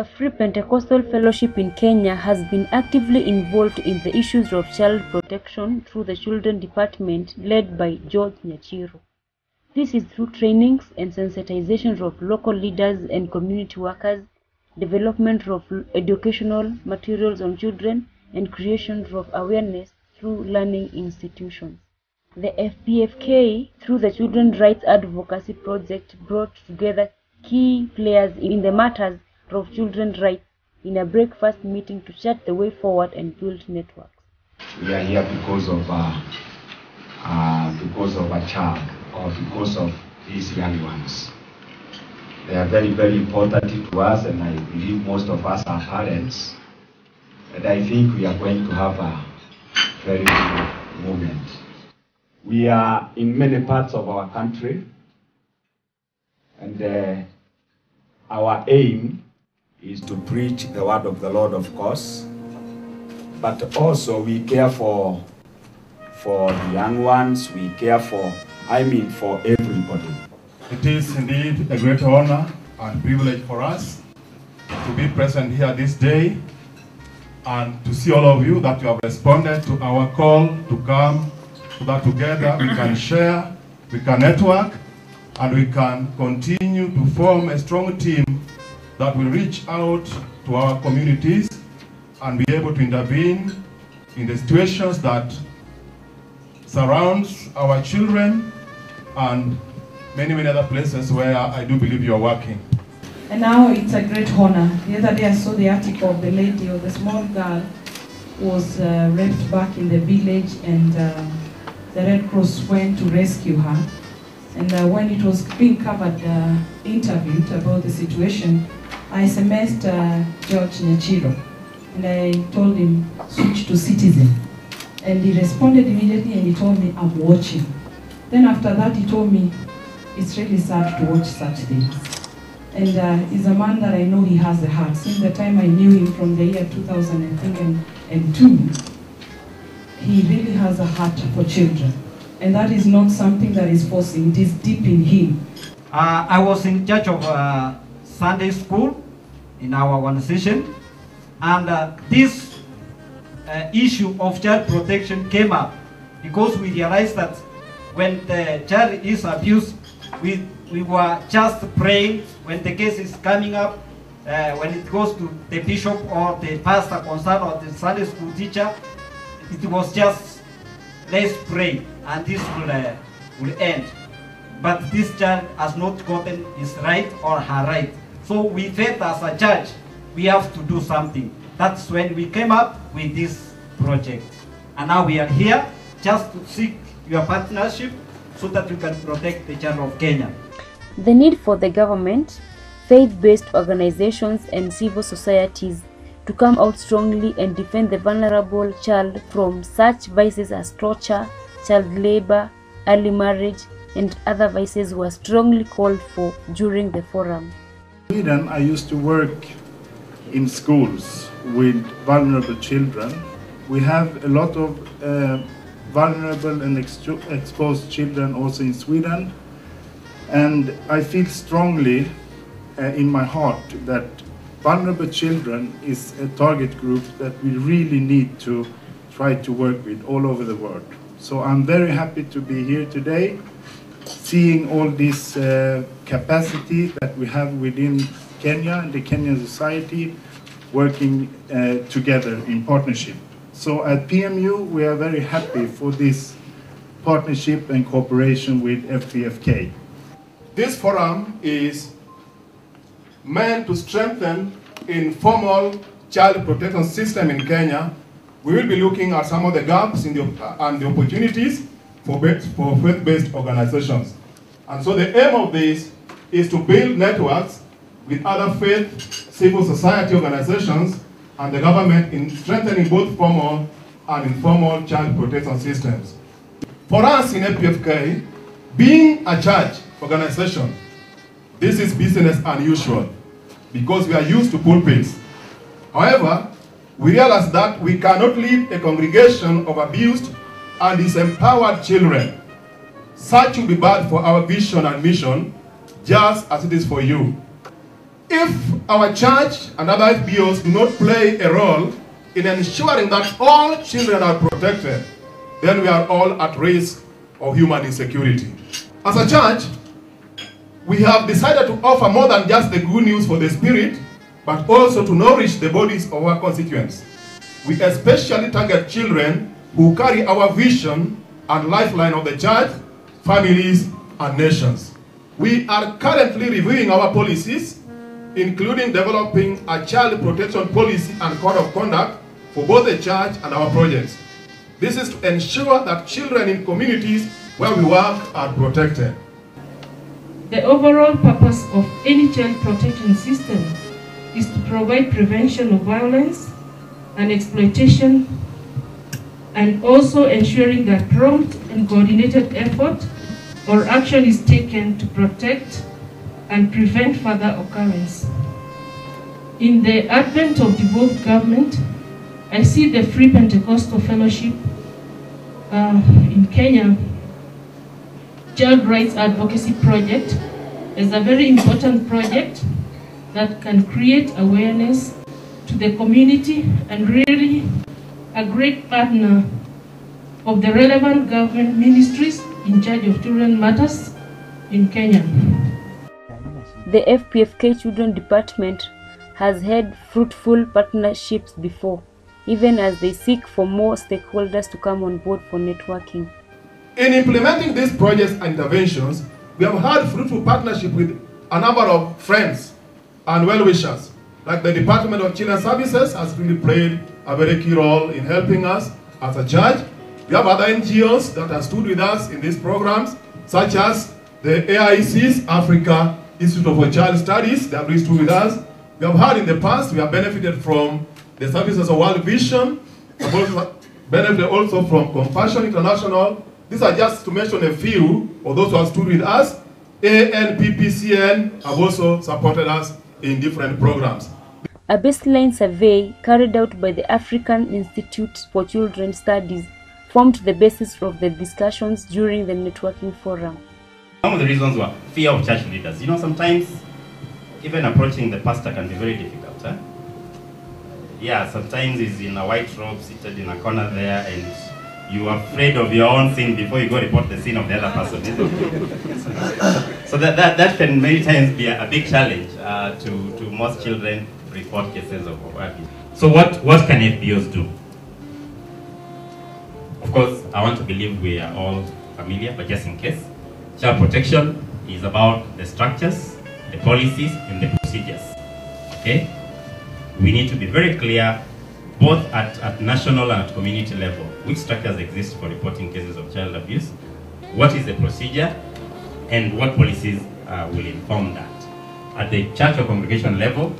The Free Pentecostal Fellowship in Kenya has been actively involved in the issues of child protection through the Children Department led by George Nyachiro. This is through trainings and sensitizations of local leaders and community workers, development of educational materials on children, and creation of awareness through learning institutions. The FPFK, through the Children's Rights Advocacy Project, brought together key players in the matters of children's rights in a breakfast meeting to chart the way forward and build networks. We are here because of a child, or because of these young ones. They are very, very important to us, and I believe most of us are parents. And I think we are going to have a very good moment. We are in many parts of our country, and our aim is to preach the word of the Lord, of course, but also we care for the young ones, we care for everybody. It is indeed a great honor and privilege for us to be present here this day and to see all of you that you have responded to our call to come so that together we can share, we can network, and we can continue to form a strong team that will reach out to our communities and be able to intervene in the situations that surrounds our children and many, many other places where I do believe you are working. And now it's a great honor. The other day I saw the article of the lady, or the small girl, who was raped back in the village, and the Red Cross went to rescue her. And when it was being covered, interviewed about the situation, I SMS'd George Nyachiro, and I told him, switch to Citizen. And he responded immediately and he told me, I'm watching. Then after that he told me, it's really sad to watch such things. And he's a man that I know he has a heart. Since the time I knew him from the year 2002, he really has a heart for children. And that is not something that is forcing, it is deep in him. I was in charge of Sunday school in our organization, and this issue of child protection came up because we realized that when the child is abused, we were just praying. When the case is coming up, when it goes to the bishop or the pastor concerned or the Sunday school teacher, it was just, let's pray and this will end. But this child has not gotten his right or her right. So we felt as a church, we have to do something. That's when we came up with this project. And now we are here just to seek your partnership so that we can protect the child of Kenya. The need for the government, faith-based organizations, and civil societies to come out strongly and defend the vulnerable child from such vices as torture, child labor, early marriage, and other vices were strongly called for during the forum. In Sweden, I used to work in schools with vulnerable children. We have a lot of vulnerable and exposed children also in Sweden. And I feel strongly in my heart that vulnerable children is a target group that we really need to try to work with all over the world. So I'm very happy to be here today, seeing all this capacity that we have within Kenya and the Kenyan society working together in partnership. So at PMU, we are very happy for this partnership and cooperation with FPFK. This forum is meant to strengthen informal child protection system in Kenya. We will be looking at some of the gaps in and the opportunities for faith-based organizations. And so the aim of this is to build networks with other faith, civil society organizations and the government in strengthening both formal and informal child protection systems. For us in FPFK, being a church organization, this is business unusual because we are used to pulpits. However, we realize that we cannot lead a congregation of abused and disempowered children. Such will be bad for our vision and mission, just as it is for you. If our church and other FBOs do not play a role in ensuring that all children are protected, then we are all at risk of human insecurity. As a church, we have decided to offer more than just the good news for the spirit, but also to nourish the bodies of our constituents. We especially target children who carry our vision and lifeline of the church, families, and nations. We are currently reviewing our policies, including developing a child protection policy and code of conduct for both the church and our projects. This is to ensure that children in communities where we work are protected. The overall purpose of any child protection system is to provide prevention of violence and exploitation, and also ensuring that prompt and coordinated effort or action is taken to protect and prevent further occurrence. In the advent of devolved government, I see the Free Pentecostal Fellowship in Kenya Child Rights Advocacy project as a very important project that can create awareness to the community and really a great partner of the relevant government ministries in charge of children matters in Kenya. The FPFK Children Department has had fruitful partnerships before, even as they seek for more stakeholders to come on board for networking. In implementing these projects and interventions, we have had fruitful partnership with a number of friends and well-wishers, like the Department of Children's Services has really played a very key role in helping us as a church. We have other NGOs that have stood with us in these programs, such as the AICS, Africa Institute for Child Studies, they have really stood with us. We have had in the past, we have benefited from the services of World Vision, we have also benefited also from Compassion International. These are just to mention a few of those who have stood with us. ANPPCN have also supported us in different programs. A baseline survey carried out by the African Institute for Children's Studies formed the basis of the discussions during the networking forum. Some of the reasons were fear of church leaders. You know, sometimes even approaching the pastor can be very difficult. Yeah, sometimes he's in a white robe, seated in a corner there, and you are afraid of your own sin before you go report the sin of the other person, isn't it? So that can many times be a big challenge to most children report cases of abuse. So what can FBOs do? Of course, I want to believe we are all familiar, but just in case, child protection is about the structures, the policies, and the procedures. Okay? We need to be very clear, both at national and at community level, which structures exist for reporting cases of child abuse, what is the procedure, and what policies will inform that. At the church or congregation level,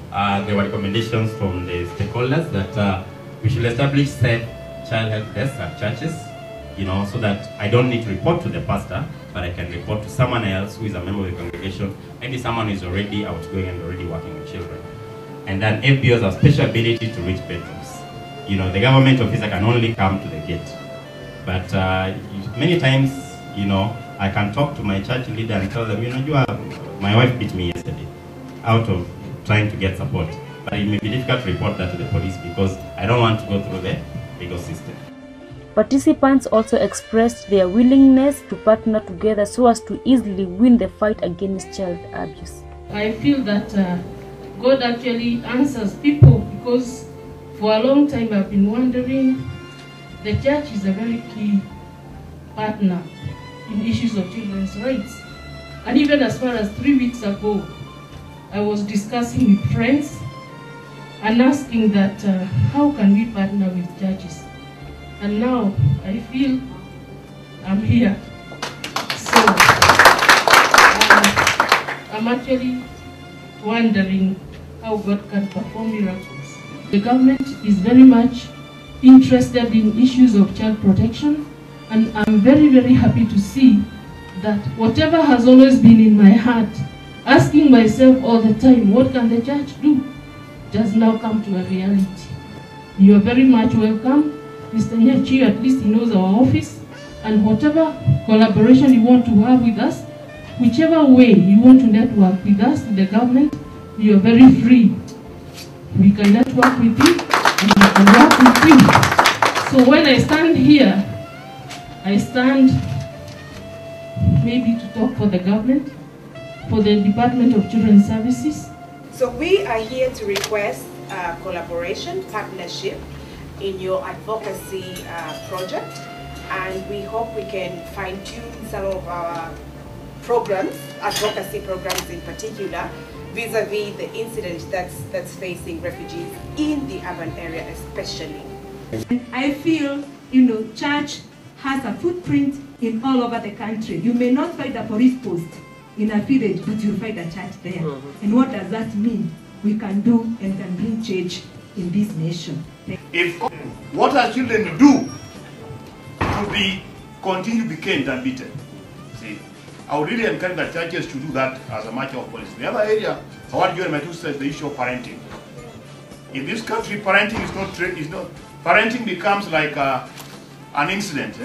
there were recommendations from the stakeholders that we should establish safe child help desks at churches, you know, so that I don't need to report to the pastor, but I can report to someone else who is a member of the congregation, maybe someone who is already outgoing and already working with children. And then FBOs have special ability to reach bedrooms. You know, the government officer can only come to the gate. But many times, you know, I can talk to my church leader and tell them, you know, my wife beat me yesterday out of trying to get support. But it may be difficult to report that to the police because I don't want to go through the legal system. Participants also expressed their willingness to partner together so as to easily win the fight against child abuse. I feel that God actually answers people, because for a long time I've been wondering, the church is a very key partner in issues of children's rights. And even as far as 3 weeks ago, I was discussing with friends and asking that how can we partner with churches? And now I feel I'm here. So I'm actually wondering how God can perform miracles. The government is very much interested in issues of child protection, and I'm very, very happy to see that whatever has always been in my heart, asking myself all the time, what can the church do, just now come to a reality. You are very much welcome. Mr. Nyachi, at least he knows our office, and whatever collaboration you want to have with us, whichever way you want to network with us, with the government, you're very free. We can network with you and we can work with you. So when I stand here, I stand maybe to talk for the government, for the Department of Children's Services. So we are here to request collaboration, partnership in your advocacy project, and we hope we can fine-tune some of our programs, advocacy programs in particular, vis-a-vis the incident that's facing refugees in the urban area especially. I feel, church has a footprint in all over the country. You may not find a police post in a village, but you'll find a church there. And what does that mean? We can do and can bring change in this nation. If what our children do to continue to be caned and beaten, see, I would really encourage the churches to do that as a matter of policy. The other area, I want to join my two says the issue of parenting. In this country, parenting is not parenting becomes like an incident.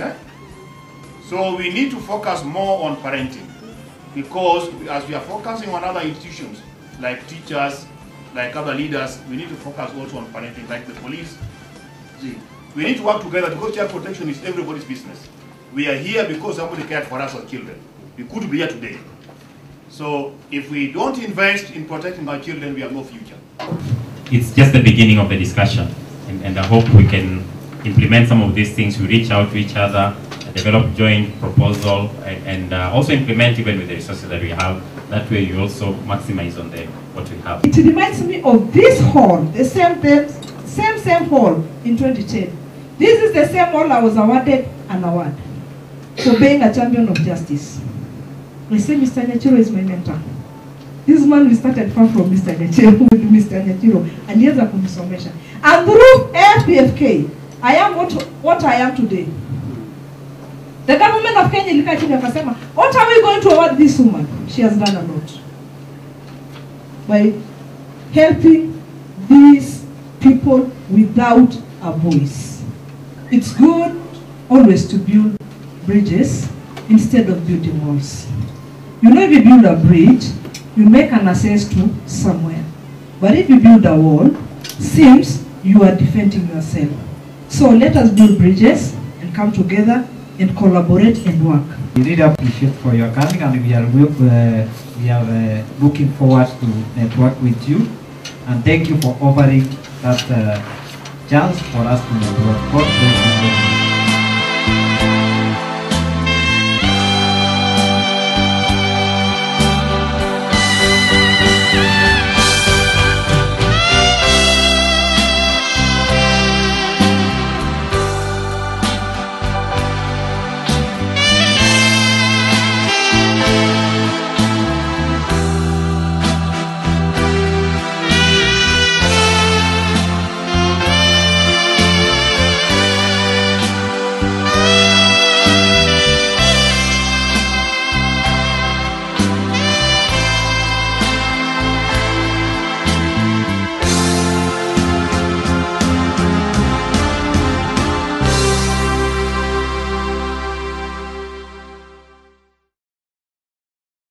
So we need to focus more on parenting, because as we are focusing on other institutions like teachers, like other leaders, we need to focus also on parenting, like the police. See, we need to work together, because child protection is everybody's business. We are here because somebody cared for us as children. We could be here today. So if we don't invest in protecting our children, we have no future. It's just the beginning of the discussion, and I hope we can implement some of these things. We reach out to each other, develop joint proposal, and also implement even with the resources that we have. That way you also maximize on what we have. It reminds me of this hall, the same hall in 2010. This is the same hall I was awarded an award for being a champion of justice. I say Mr. Nyachiro is my mentor. This man, we started far from Mr. Nyachiro, with Mr. Nyachiro, and he has a kumsomesha. And through FPFK, I am what I am today. The government of Kenya looked at him and said, what are we going to award this woman? She has done a lot by helping these people without a voice. It's good always to build bridges instead of building walls. If you build a bridge, you make an access to somewhere. But if you build a wall, seems you are defending yourself. So let us build bridges and come together and collaborate and work. We really appreciate for your coming, and we are looking forward to network with you. And thank you for offering that chance for us to network. God bless you.